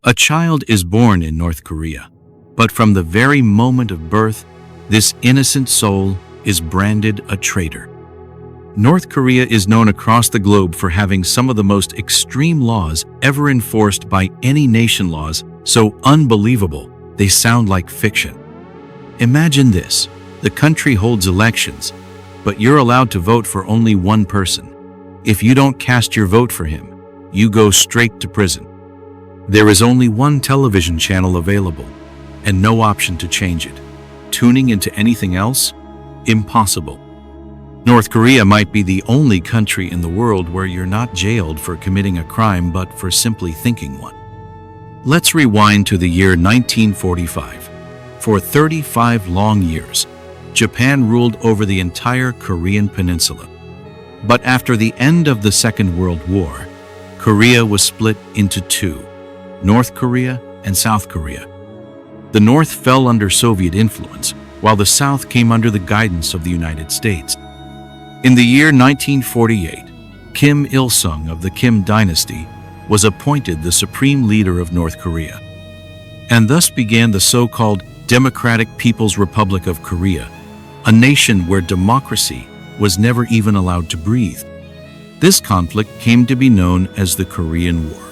A child is born in North Korea, but from the very moment of birth, this innocent soul is branded a traitor. North Korea is known across the globe for having some of the most extreme laws ever enforced by any nation, laws so unbelievable they sound like fiction. Imagine this: the country holds elections, but you're allowed to vote for only one person. If you don't cast your vote for him, you go straight to prison. There is only one television channel available, and no option to change it. Tuning into anything else? Impossible. North Korea might be the only country in the world where you're not jailed for committing a crime but for simply thinking one. Let's rewind to the year 1945. For 35 long years, Japan ruled over the entire Korean peninsula. But after the end of the Second World War, Korea was split into two: North Korea and South Korea. The North fell under Soviet influence, while the South came under the guidance of the United States. In the year 1948, Kim Il-sung of the Kim dynasty was appointed the supreme leader of North Korea. And thus began the so-called Democratic People's Republic of Korea, a nation where democracy was never even allowed to breathe. This conflict came to be known as the Korean War.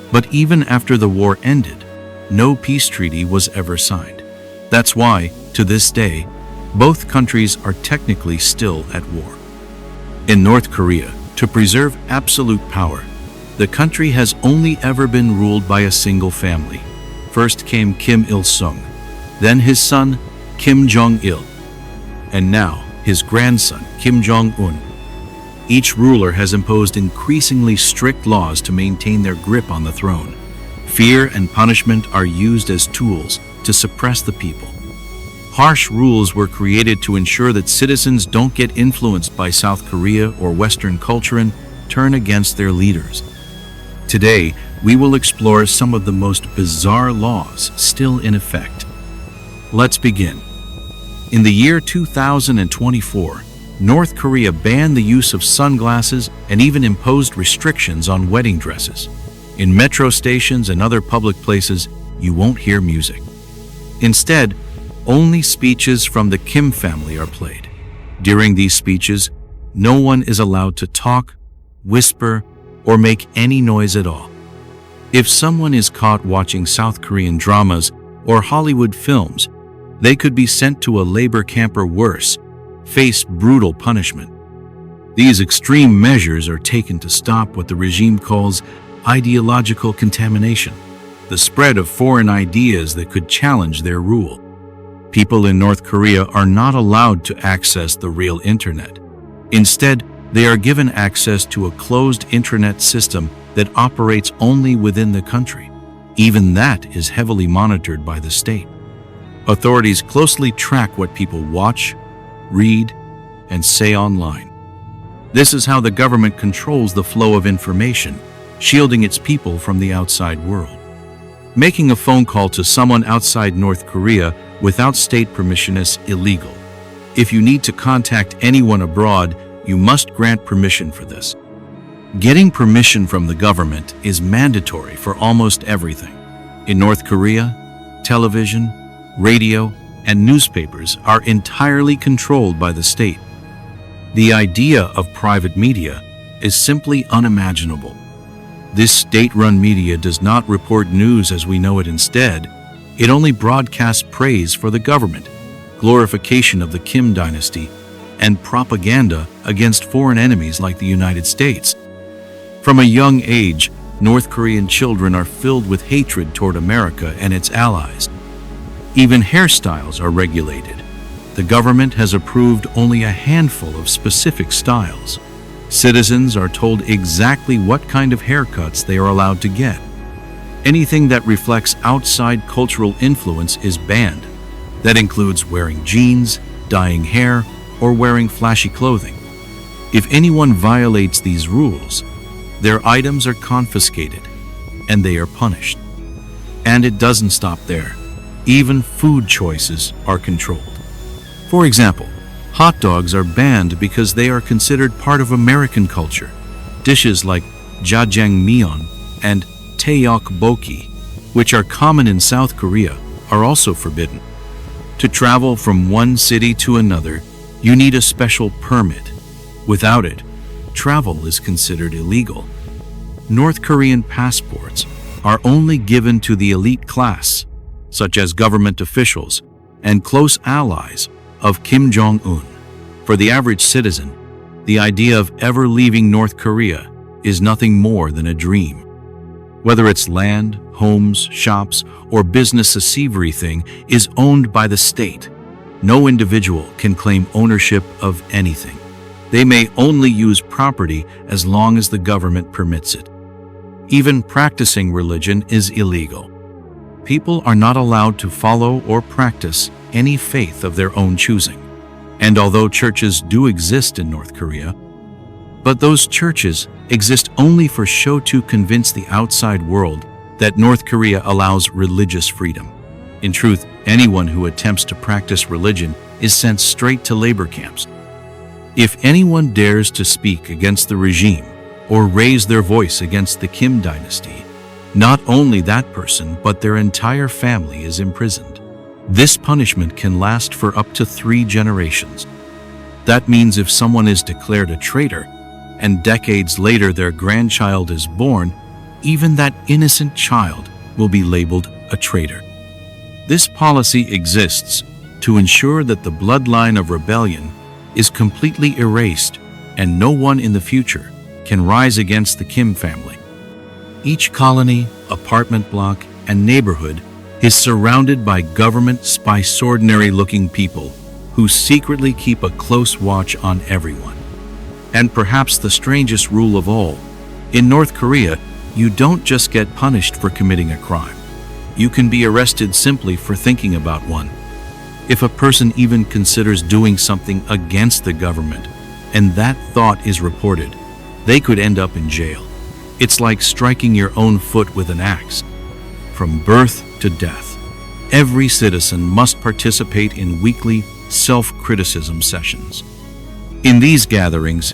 But even after the war ended, no peace treaty was ever signed. That's why, to this day, both countries are technically still at war. In North Korea, to preserve absolute power, the country has only ever been ruled by a single family. First came Kim Il-sung, then his son, Kim Jong-il, and now his grandson, Kim Jong-un. Each ruler has imposed increasingly strict laws to maintain their grip on the throne. Fear and punishment are used as tools to suppress the people. Harsh rules were created to ensure that citizens don't get influenced by South Korea or Western culture and turn against their leaders. Today, we will explore some of the most bizarre laws still in effect. Let's begin. In the year 2024, North Korea banned the use of sunglasses and even imposed restrictions on wedding dresses. In metro stations and other public places, you won't hear music. Instead, only speeches from the Kim family are played. During these speeches, no one is allowed to talk, whisper, or make any noise at all. If someone is caught watching South Korean dramas or Hollywood films, they could be sent to a labor camp or worse, face brutal punishment. These extreme measures are taken to stop what the regime calls ideological contamination, the spread of foreign ideas that could challenge their rule. People in North Korea are not allowed to access the real internet. Instead, they are given access to a closed intranet system that operates only within the country. Even that is heavily monitored by the state. Authorities closely track what people watch, read, and say online. This is how the government controls the flow of information, shielding its people from the outside world. Making a phone call to someone outside North Korea without state permission is illegal. If you need to contact anyone abroad, you must grant permission for this. Getting permission from the government is mandatory for almost everything. In North Korea, television, radio, and newspapers are entirely controlled by the state. The idea of private media is simply unimaginable. This state-run media does not report news as we know it. Instead, it only broadcasts praise for the government, glorification of the Kim dynasty, and propaganda against foreign enemies like the United States. From a young age, North Korean children are filled with hatred toward America and its allies. Even hairstyles are regulated. The government has approved only a handful of specific styles. Citizens are told exactly what kind of haircuts they are allowed to get. Anything that reflects outside cultural influence is banned. That includes wearing jeans, dyeing hair, or wearing flashy clothing. If anyone violates these rules, their items are confiscated and they are punished. And it doesn't stop there. Even food choices are controlled. For example, hot dogs are banned because they are considered part of American culture. Dishes like jjajangmyeon and taeyokboki, which are common in South Korea, are also forbidden. To travel from one city to another, you need a special permit. Without it, travel is considered illegal. North Korean passports are only given to the elite class, such as government officials and close allies of Kim Jong-un. For the average citizen, the idea of ever leaving North Korea is nothing more than a dream. Whether it's land, homes, shops, or business, everything is owned by the state. No individual can claim ownership of anything. They may only use property as long as the government permits it. Even practicing religion is illegal. People are not allowed to follow or practice any faith of their own choosing. And although churches do exist in North Korea, but those churches exist only for show to convince the outside world that North Korea allows religious freedom. In truth, anyone who attempts to practice religion is sent straight to labor camps. If anyone dares to speak against the regime or raise their voice against the Kim dynasty, not only that person but their entire family is imprisoned. This punishment can last for up to 3 generations. That means if someone is declared a traitor, and decades later their grandchild is born, even that innocent child will be labeled a traitor. This policy exists to ensure that the bloodline of rebellion is completely erased and no one in the future can rise against the Kim family. Each colony, apartment block, and neighborhood is surrounded by government extraordinary-looking people who secretly keep a close watch on everyone. And perhaps the strangest rule of all, in North Korea, you don't just get punished for committing a crime. You can be arrested simply for thinking about one. If a person even considers doing something against the government, and that thought is reported, they could end up in jail. It's like striking your own foot with an axe. From birth to death, every citizen must participate in weekly self-criticism sessions. In these gatherings,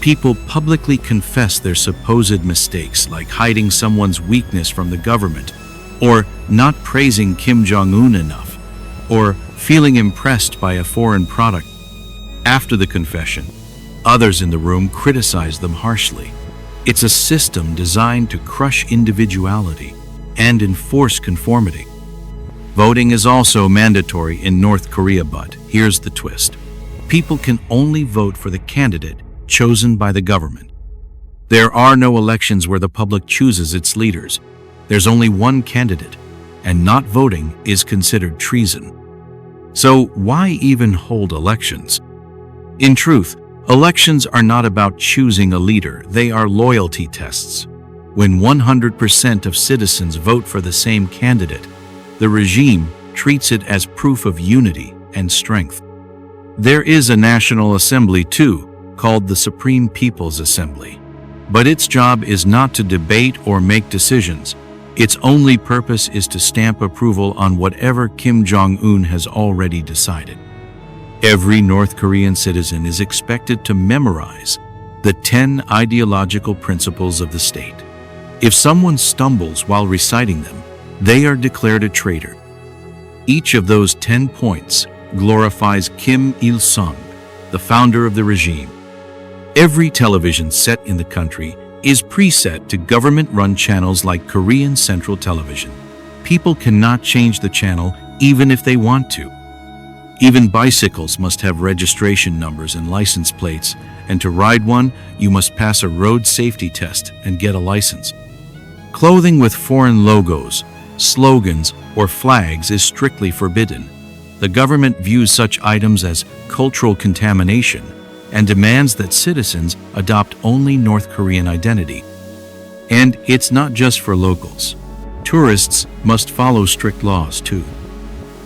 people publicly confess their supposed mistakes, like hiding someone's weakness from the government, or not praising Kim Jong-un enough, or feeling impressed by a foreign product. After the confession, others in the room criticize them harshly. It's a system designed to crush individuality and enforce conformity. Voting is also mandatory in North Korea, but here's the twist. People can only vote for the candidate chosen by the government. There are no elections where the public chooses its leaders. There's only one candidate, and not voting is considered treason. So why even hold elections? In truth, elections are not about choosing a leader, they are loyalty tests. When 100% of citizens vote for the same candidate, the regime treats it as proof of unity and strength. There is a National Assembly too, called the Supreme People's Assembly. But its job is not to debate or make decisions. Its only purpose is to stamp approval on whatever Kim Jong-un has already decided. Every North Korean citizen is expected to memorize the 10 ideological principles of the state. If someone stumbles while reciting them, they are declared a traitor. Each of those 10 points glorifies Kim Il-sung, the founder of the regime. Every television set in the country is preset to government-run channels like Korean Central Television. People cannot change the channel even if they want to. Even bicycles must have registration numbers and license plates, and to ride one, you must pass a road safety test and get a license. Clothing with foreign logos, slogans, or flags is strictly forbidden. The government views such items as cultural contamination and demands that citizens adopt only North Korean identity. And it's not just for locals. Tourists must follow strict laws too.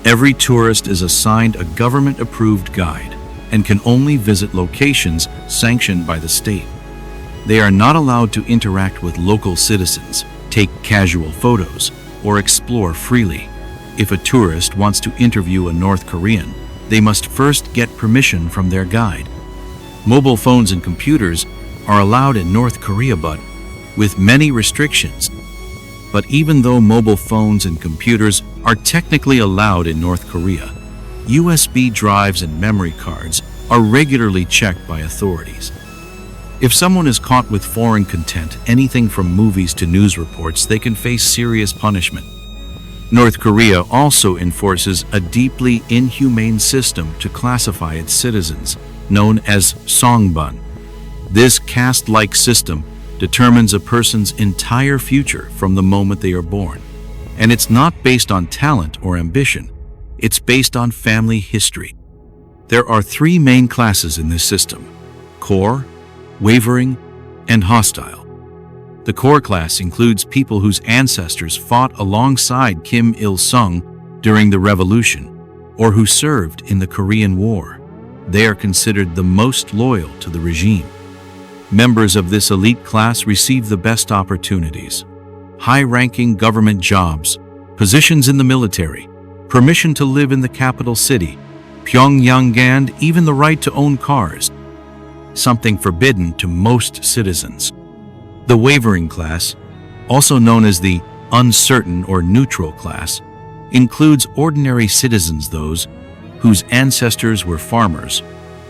Every tourist is assigned a government-approved guide and can only visit locations sanctioned by the state. They are not allowed to interact with local citizens, take casual photos, or explore freely. If a tourist wants to interview a North Korean, they must first get permission from their guide. Mobile phones and computers are allowed in North Korea, but with many restrictions. But even though mobile phones and computers are technically allowed in North Korea, USB drives and memory cards are regularly checked by authorities. If someone is caught with foreign content, anything from movies to news reports, they can face serious punishment. North Korea also enforces a deeply inhumane system to classify its citizens, known as Songbun. This caste-like system determines a person's entire future from the moment they are born. And it's not based on talent or ambition, it's based on family history. There are three main classes in this system: core, wavering, and hostile. The core class includes people whose ancestors fought alongside Kim Il-sung during the revolution, or who served in the Korean War. They are considered the most loyal to the regime. Members of this elite class receive the best opportunities: high-ranking government jobs, positions in the military, permission to live in the capital city, Pyongyang, and even the right to own cars, something forbidden to most citizens. The wavering class, also known as the uncertain or neutral class, includes ordinary citizens, those whose ancestors were farmers,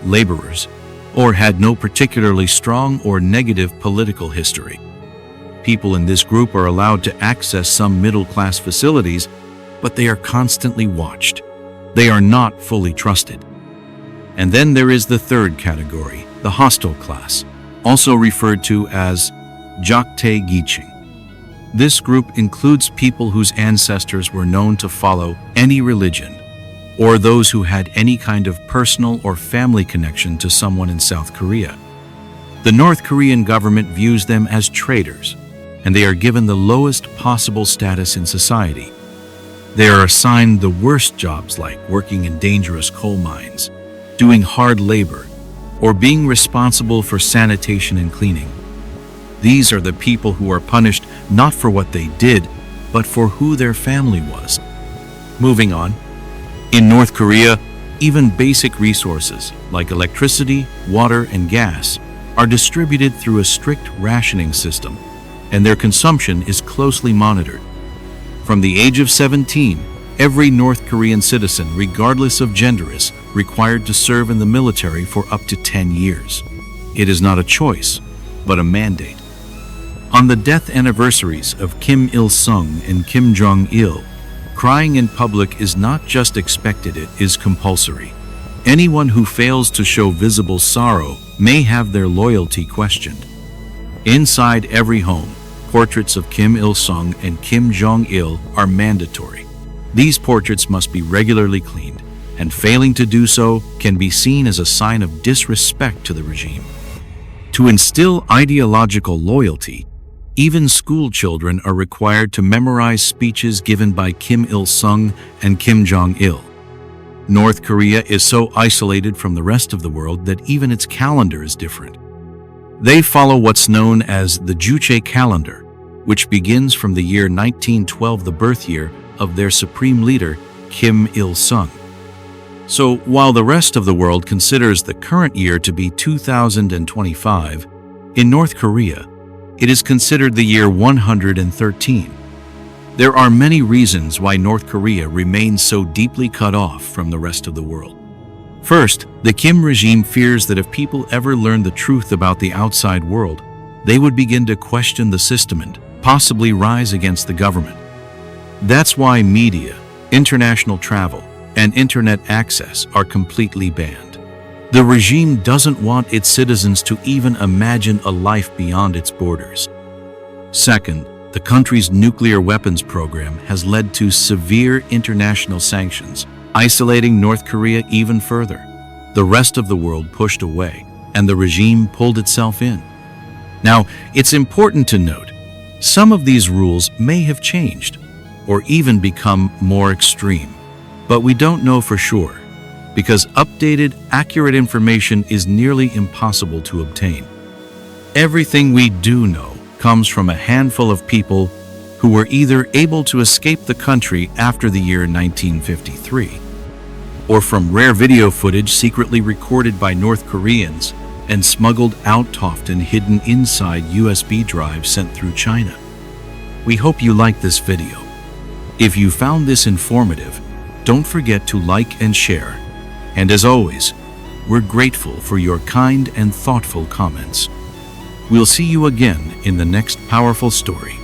laborers, or had no particularly strong or negative political history. People in this group are allowed to access some middle-class facilities, but they are constantly watched. They are not fully trusted. And then there is the third category, the hostile class, also referred to as Jaktae Giching. This group includes people whose ancestors were known to follow any religion, or those who had any kind of personal or family connection to someone in South Korea. The North Korean government views them as traitors, and they are given the lowest possible status in society. They are assigned the worst jobs, like working in dangerous coal mines, doing hard labor, or being responsible for sanitation and cleaning. These are the people who are punished not for what they did, but for who their family was. Moving on. In North Korea, even basic resources like electricity, water, and gas are distributed through a strict rationing system, and their consumption is closely monitored. From the age of 17, every North Korean citizen, regardless of gender, is required to serve in the military for up to 10 years. It is not a choice, but a mandate. On the death anniversaries of Kim Il-sung and Kim Jong-il, crying in public is not just expected, it is compulsory. Anyone who fails to show visible sorrow may have their loyalty questioned. Inside every home, portraits of Kim Il-sung and Kim Jong-il are mandatory. These portraits must be regularly cleaned, and failing to do so can be seen as a sign of disrespect to the regime. To instill ideological loyalty, even school children are required to memorize speeches given by Kim Il-sung and Kim Jong-il. North Korea is so isolated from the rest of the world that even its calendar is different. They follow what's known as the Juche calendar, which begins from the year 1912, the birth year of their supreme leader, Kim Il-sung. So while the rest of the world considers the current year to be 2025, in North Korea, it is considered the year 113. There are many reasons why North Korea remains so deeply cut off from the rest of the world. First, the Kim regime fears that if people ever learn the truth about the outside world, they would begin to question the system and possibly rise against the government. That's why media, international travel, and internet access are completely banned. The regime doesn't want its citizens to even imagine a life beyond its borders. Second, the country's nuclear weapons program has led to severe international sanctions, isolating North Korea even further. The rest of the world pushed away, and the regime pulled itself in. Now, it's important to note, some of these rules may have changed, or even become more extreme, but we don't know for sure, because updated, accurate information is nearly impossible to obtain. Everything we do know comes from a handful of people who were either able to escape the country after the year 1953, or from rare video footage secretly recorded by North Koreans and smuggled out, often hidden inside USB drives sent through China. We hope you liked this video. If you found this informative, don't forget to like and share. And as always, we're grateful for your kind and thoughtful comments. We'll see you again in the next powerful story.